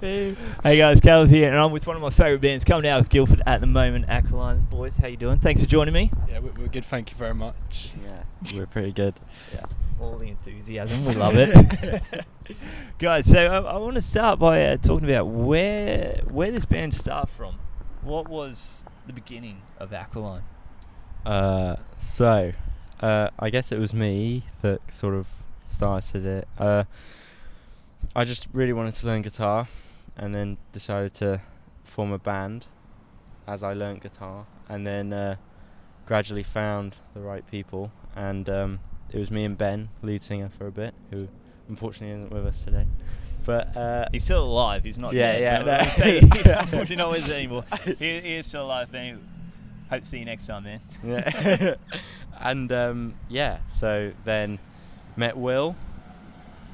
Hey guys, Caleb here, and I'm with one of my favourite bands coming out of Guildford at the moment, AQUALINE. Boys, how you doing? Thanks for joining me. Yeah, we're good, thank you very much. Yeah, we're pretty good. Yeah, all the enthusiasm, we love it. Guys, so I want to start by talking about where this band started from. What was the beginning of AQUALINE? I guess it was me that sort of started it. I just really wanted to learn guitar, and then decided to form a band as I learned guitar, and then gradually found the right people, and it was me and Ben, lead singer for a bit, who unfortunately isn't with us today. But He's still alive. He's not dead. Yeah. No. He's unfortunately not with us anymore. He is still alive, Ben. Hope to see you next time, man. Yeah. And so then met Will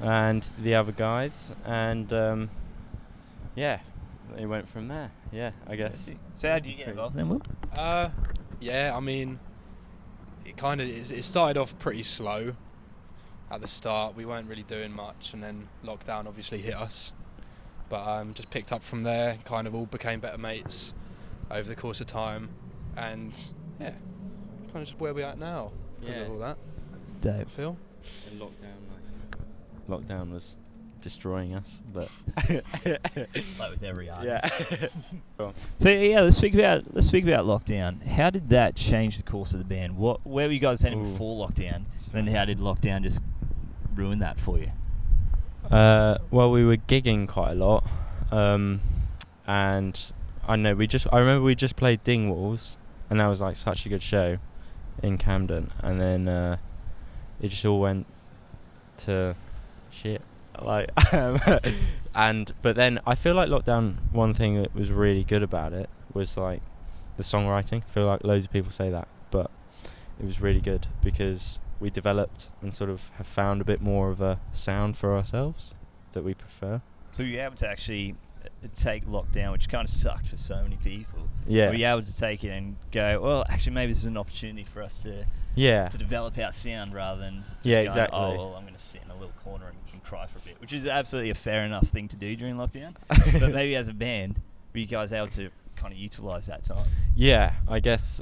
and the other guys, and they went from there. Yeah, I guess. So how did you get involved then, Will? I mean, it started off pretty slow at the start. We weren't really doing much, and then lockdown obviously hit us. But just picked up from there, kind of all became better mates over the course of time, and yeah, kind of just where we're at now because of all that. Dave. Phil? Lockdown was destroying us, but Like with every artist. yeah. So yeah, let's speak about lockdown. How did that change the course of the band? Where were you guys heading before lockdown? And then how did lockdown just ruin that for you? Well, we were gigging quite a lot, and I remember we just played Dingwalls, and that was like such a good show in Camden, and then it just all went to shit. But then I feel like lockdown, one thing that was really good about it was like the songwriting. I feel like loads of people say that, but it was really good because we developed and sort of have found a bit more of a sound for ourselves that we prefer. So you were able to actually take lockdown, which kind of sucked for so many people. Yeah. Were you able to take it and go, well, actually maybe this is an opportunity for us to develop our sound rather than just going, exactly. oh, well, I'm going to sit in a little corner and cry for a bit, which is absolutely a fair enough thing to do during lockdown. But maybe as a band, were you guys able to kind of utilise that time? Yeah, I guess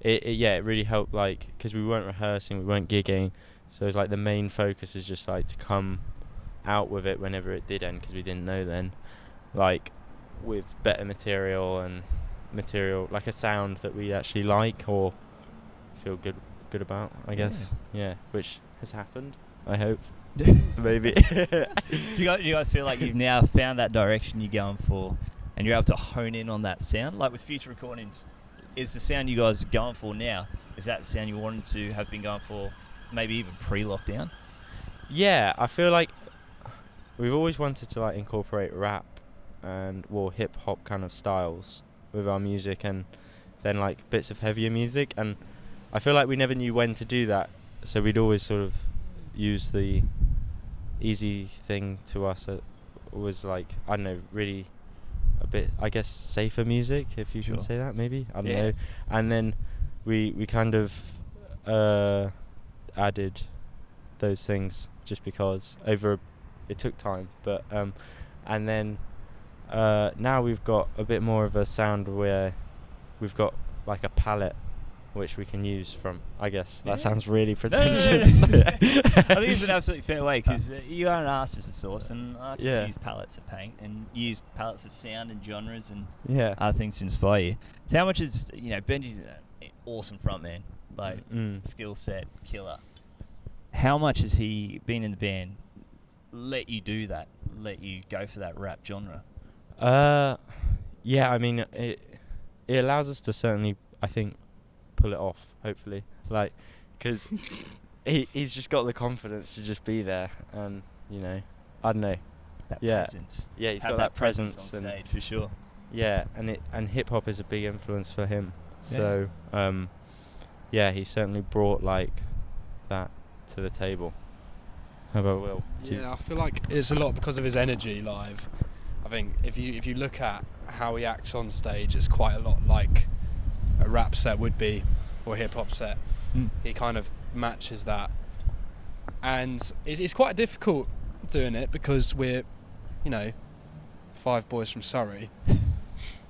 it really helped, like, because we weren't rehearsing, we weren't gigging, so it's like the main focus is just like to come out with it whenever it did end, because we didn't know then, like with better material like a sound that we actually like or feel good about, I guess. Yeah, which has happened, I hope. Maybe. Do you guys feel like you've now found that direction you're going for and you're able to hone in on that sound? Like with future recordings, is the sound you guys are going for now, is that the sound you wanted to have been going for maybe even pre-lockdown? Yeah, I feel like we've always wanted to like incorporate rap and hip hop kind of styles with our music, and then like bits of heavier music, and I feel like we never knew when to do that, so we'd always sort of use the easy thing to us that was like, I don't know, really a bit, I guess, safer music, if you can say that, maybe, I don't know. And then we kind of added those things just because it took time, but and then now we've got a bit more of a sound where we've got like a palette which we can use from, I guess that sounds really pretentious. No. I think it's an absolutely fair way, because you are an artist of sorts, and artists use palettes of paint and use palettes of sound and genres and other things to inspire you. So how much is, Benji's an awesome frontman, like skill set, killer. How much has he been in the band let you do that, let you go for that rap genre? I mean, it allows us to certainly, I think, pull it off, hopefully, like, because he's just got the confidence to just be there, and I don't know, that presence. He's got that presence on stage, for sure. And hip hop is a big influence for him, so he certainly brought like that to the table. How about Will? I feel like it's a lot because of his energy live. I think if you look at how he acts on stage, it's quite a lot like a rap set would be, or a hip hop set. He kind of matches that, and it's quite difficult doing it because we're 5 boys from Surrey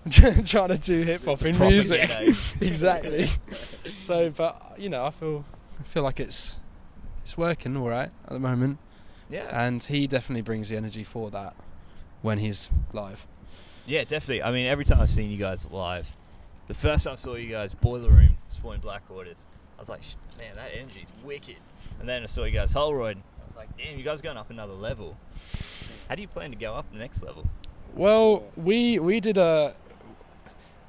trying to do hip hop in music. Exactly. So, but I feel like it's working all right at the moment. Yeah. And he definitely brings the energy for that when he's live. Yeah, definitely. I mean, every time I've seen you guys live, the first time I saw you guys, Boiler Room, Spoiling Blackwaters, I was like, man, that energy's wicked. And then I saw you guys, Holroyd, I was like, damn, you guys are going up another level. How do you plan to go up the next level? Well, we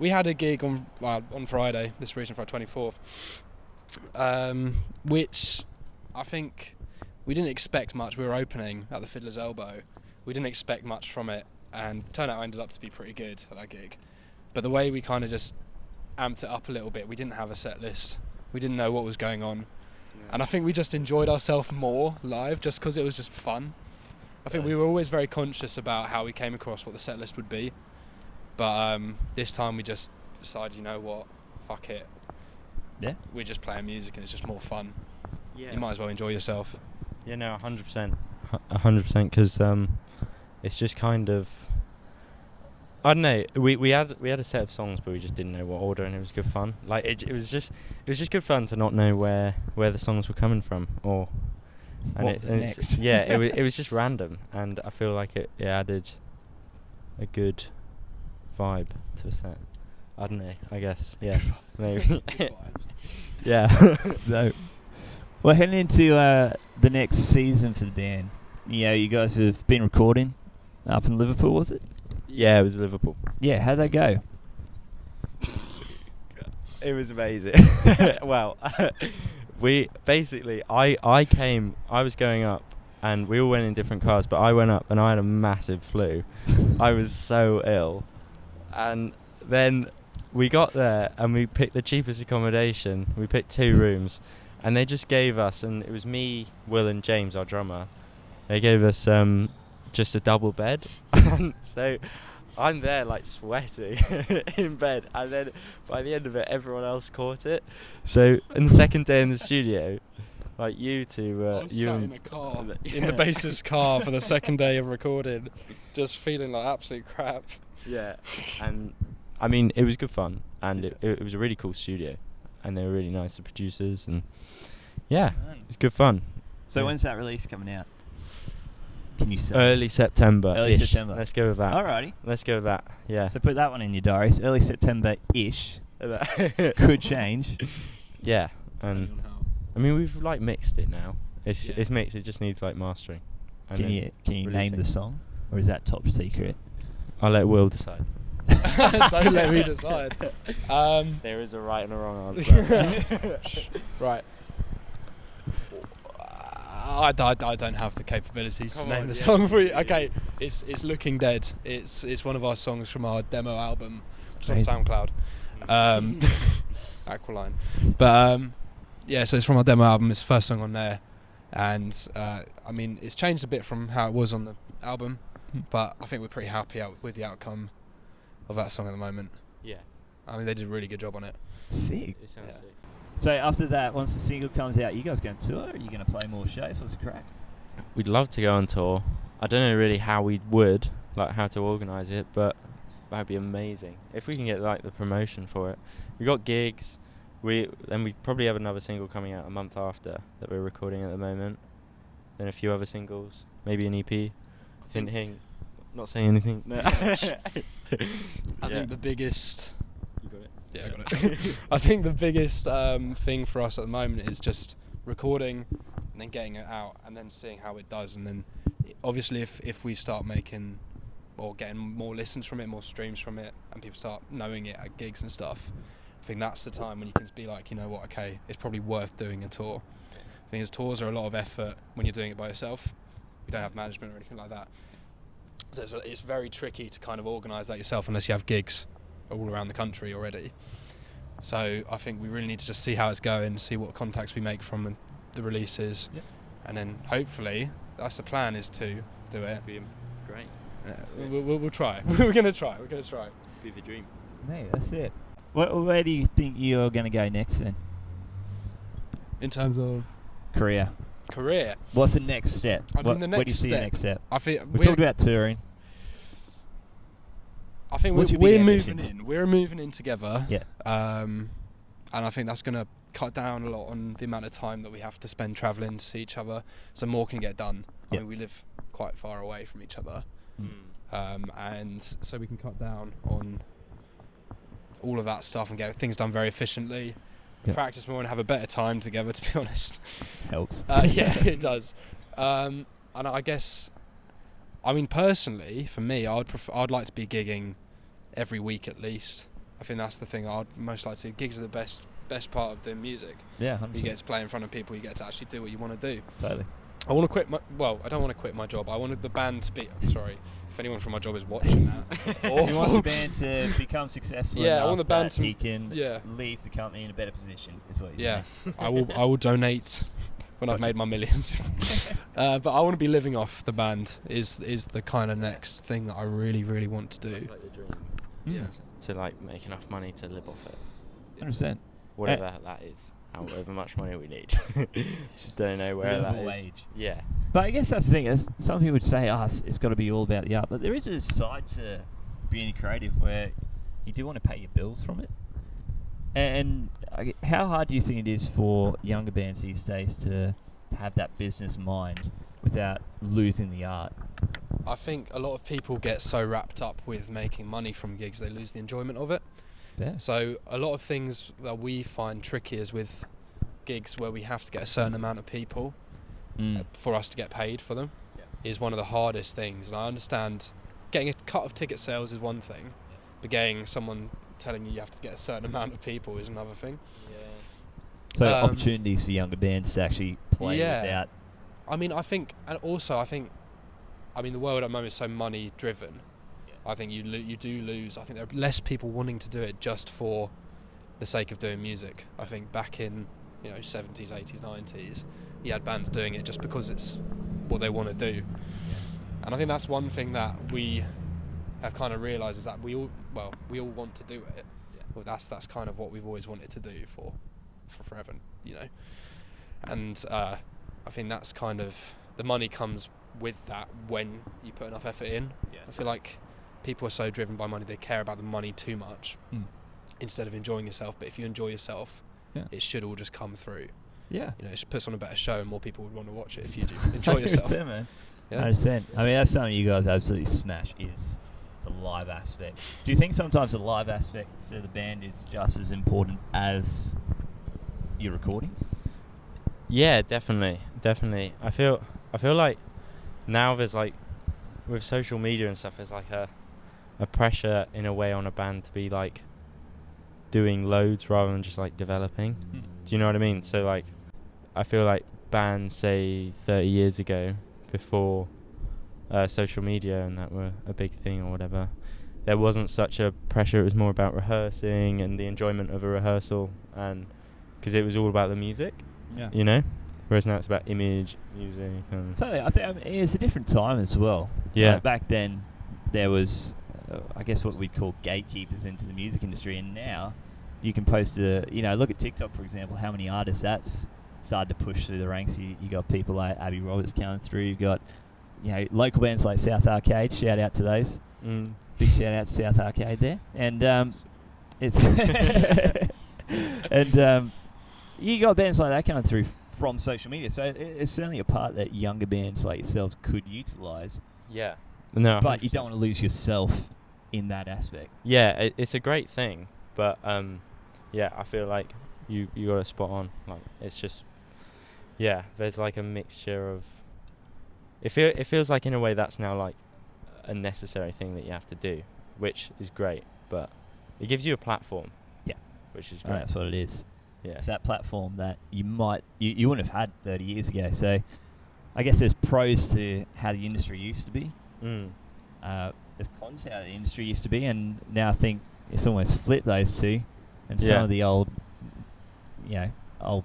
had a gig on Friday, this recent Friday, 24th, which I think we didn't expect much. We were opening at the Fiddler's Elbow. We didn't expect much from it, and turnout ended up to be pretty good at that gig. But the way we kind of just amped it up a little bit, we didn't have a set list. We didn't know what was going on. Yeah. And I think we just enjoyed ourselves more live just because it was just fun. I think we were always very conscious about how we came across what the set list would be. But this time we just decided, you know what, fuck it. Yeah. We're just playing music and it's just more fun. Yeah. You might as well enjoy yourself. Yeah, no, 100%. 100%, because it's just kind of... I don't know. We had a set of songs, but we just didn't know what order, and it was good fun. Like it was just good fun to not know where the songs were coming from, or what was next. Yeah, it was just random, and I feel like it added a good vibe to a set. I don't know. I guess maybe. Yeah. So, well, heading into the next season for the band, you guys have been recording up in Liverpool, was it? Yeah, it was Liverpool. Yeah, how'd that go? It was amazing. Well, I was going up, and we all went in different cars, but I went up and I had a massive flu. I was so ill. And then we got there and we picked the cheapest accommodation. We picked 2 rooms, and they just gave us, and it was me, Will and James, our drummer. They gave us just a double bed. And so I'm there like sweating in bed, and then by the end of it everyone else caught it. So in the second day in the studio, like you two I was sat in a car in the bassist's car for the second day of recording, just feeling like absolute crap. Yeah. And I mean, it was good fun, and it was a really cool studio, and they were really nice, the producers, and yeah, it's good fun. So when's that release coming out? Can you say? Early September. Early September. Let's go with that. Alrighty. Let's go with that. Yeah. So put that one in your diaries. Early September-ish. Could change. Yeah. And I mean, we've like mixed it now. It's mixed. It just needs like mastering. Can you name the song, or is that top secret? I'll let Will decide. Don't let me decide. There is a right and a wrong answer. Right. I don't have the capabilities to name the song for you. Okay, it's Looking Dead. It's one of our songs from our demo album, which is on SoundCloud. AQUALINE. But so it's from our demo album. It's the first song on there, and I mean it's changed a bit from how it was on the album, but I think we're pretty happy with the outcome of that song at the moment. Yeah. I mean they did a really good job on it. Sick. It sounds sick. So after that, once the single comes out, you guys going to tour? Are you going to play more shows? What's the crack? We'd love to go on tour. I don't know really how we would, like how to organise it, but that'd be amazing if we can get like the promotion for it. We got gigs. We probably have another single coming out a month after that we're recording at the moment. Then a few other singles, maybe an EP. Hint. Not saying anything. No. I think the biggest. You got it. Yeah, I got it. I think the biggest thing for us at the moment is just recording and then getting it out and then seeing how it does. And then obviously if we start making or getting more listens from it, more streams from it, and people start knowing it at gigs and stuff, I think that's the time when you can be like, you know what, okay, it's probably worth doing a tour. I think tours are a lot of effort when you're doing it by yourself. You don't have management or anything like that. So it's very tricky to kind of organise that yourself unless you have gigs all around the country already. So I think we really need to just see how it's going, see what contacts we make from the releases, and then hopefully that's the plan, is to do it. Be great. We'll try. We're gonna try. Be the dream. Mate, that's it. Where do you think you're going to go next then? In terms of Career. Career. What's the next step? I mean, the next where do you see step, the next step? I think we talked about touring. I think we're moving in. We're moving in together. Yeah. And I think that's going to cut down a lot on the amount of time that we have to spend travelling to see each other, so more can get done. I mean, we live quite far away from each other, and so we can cut down on all of that stuff and get things done very efficiently. Practice more and have a better time together, to be honest. Helps. Yeah, it does. And I guess, I mean, personally, for me, I'd like to be gigging every week at least. I think that's the thing I'd most like to do. Gigs are the best part of doing music. Yeah, 100%. You get to play in front of people. You get to actually do what you want to do. Totally. I want to quit I don't want to quit my job. I wanted the band to be. Sorry, if anyone from my job is watching that, it's awful. You want the band to become successful. Yeah, I want the band to. He can leave the company in a better position. Is what you're saying. I will donate when I've made my millions. But I want to be living off the band. Is the kind of next thing that I really, really want to do. That's like the dream. Yeah. To like make enough money to live off it. 100%. Whatever that is. However much money we need. Just don't know where that is. Wage. Yeah. But I guess that's the thing. Is some people would say, it's got to be all about the art. But there is a side to being creative where you do want to pay your bills from it. And how hard do you think it is for younger bands these days to have that business mind without losing the art? I think a lot of people get so wrapped up with making money from gigs they lose the enjoyment of it. Yeah. So a lot of things that we find tricky is with gigs where we have to get a certain amount of people for us to get paid for them is one of the hardest things. And I understand getting a cut of ticket sales is one thing, but getting someone telling you have to get a certain amount of people is another thing. Yeah. So opportunities for younger bands to actually play without. I mean, I think the world at the moment is so money driven. I think you do lose. I think there are less people wanting to do it just for the sake of doing music. I think back in 70s, 80s, 90s, you had bands doing it just because it's what they want to do. And I think that's one thing that we have kind of realised is that we all want to do it. Well, that's kind of what we've always wanted to do for forever, And I think that's kind of the money comes with that when you put enough effort in. I feel like people are so driven by money, they care about the money too much instead of enjoying yourself. But if you enjoy yourself, it should all just come through. Yeah. It just puts on a better show and more people would want to watch it if you do enjoy yourself. 100%, man. 100%. I mean, that's something you guys absolutely smash is the live aspect. Do you think sometimes the live aspect of the band is just as important as your recordings? Yeah, definitely. I feel like now there's like, with social media and stuff, there's like a pressure in a way on a band to be like doing loads rather than just like developing. Do you know what I mean? So like, I feel like bands, say 30 years ago, before social media and that were a big thing or whatever, there wasn't such a pressure. It was more about rehearsing and the enjoyment of a rehearsal, and because it was all about the music. Whereas now it's about image, music. And totally. I think it's a different time as well. Yeah. Like back then, there was, I guess, what we'd call gatekeepers into the music industry, and now you can post look at TikTok, for example, how many artists that's started to push through the ranks. You got people like Abby Roberts coming through. You got, local bands like South Arcade. Shout out to those. Big shout out to South Arcade there. And it's and you got bands like that coming through from social media. So it's certainly a part that younger bands like yourselves could utilise. Yeah. No. But 100%. You don't want to lose yourself in that aspect. Yeah, it's a great thing, but I feel like you got a spot on. Like it's just, there's like a mixture of. It feels like in a way that's now like a necessary thing that you have to do, which is great, but it gives you a platform. Yeah. Which is great. That's what it is. Yeah. It's that platform that you wouldn't have had 30 years ago. So I guess there's pros to how the industry used to be. There's cons to how the industry used to be, and now I think it's almost flipped those two, and some of the old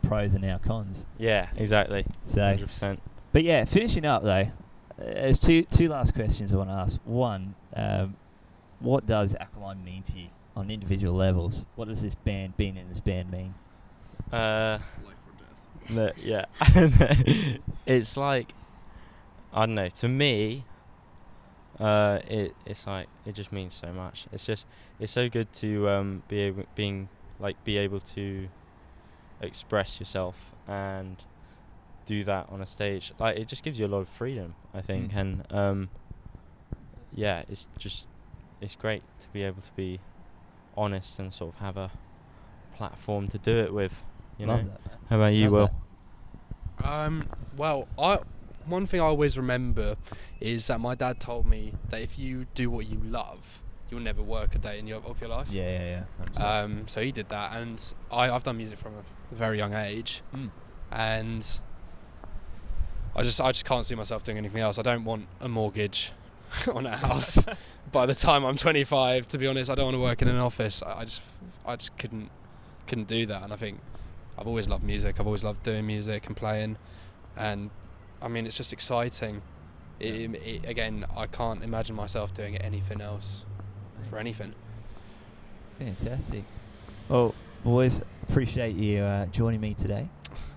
pros are now cons. Yeah, exactly. So 100%. But yeah, finishing up though, there's two last questions I want to ask. One, what does AQUALINE mean to you on individual levels? What does being in this band mean? Life or death. It's like, I don't know, to me, It's like it just means so much. It's so good to be able to express yourself and do that on a stage. Like, it just gives you a lot of freedom, I think. And it's great to be able to be honest and sort of have a platform to do it with, you know. How about you, Will? Well, one thing I always remember is that my dad told me that if you do what you love, you'll never work a day of your life. Yeah. So he did that, and I've done music from a very young age, and I just can't see myself doing anything else. I don't want a mortgage on a house by the time I'm 25. To be honest, I don't want to work in an office. I just couldn't do that. And I think I've always loved music. I've always loved doing music and playing, and I mean, it's just exciting. Again, I can't imagine myself doing anything else for anything. Fantastic. Well, boys, appreciate you joining me today.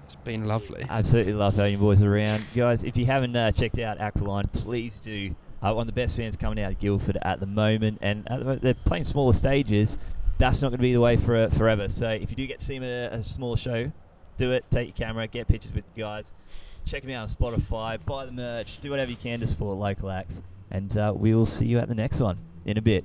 It's been lovely. Absolutely love having you boys around. Guys, if you haven't checked out AQUALINE, please do. One of the best bands coming out of Guildford at the moment, and they're playing smaller stages. That's not going to be the way for forever. So if you do get to see them at a smaller show, do it. Take your camera, get pictures with the guys. Check them out on Spotify, buy the merch, do whatever you can to support local acts. And we will see you at the next one in a bit.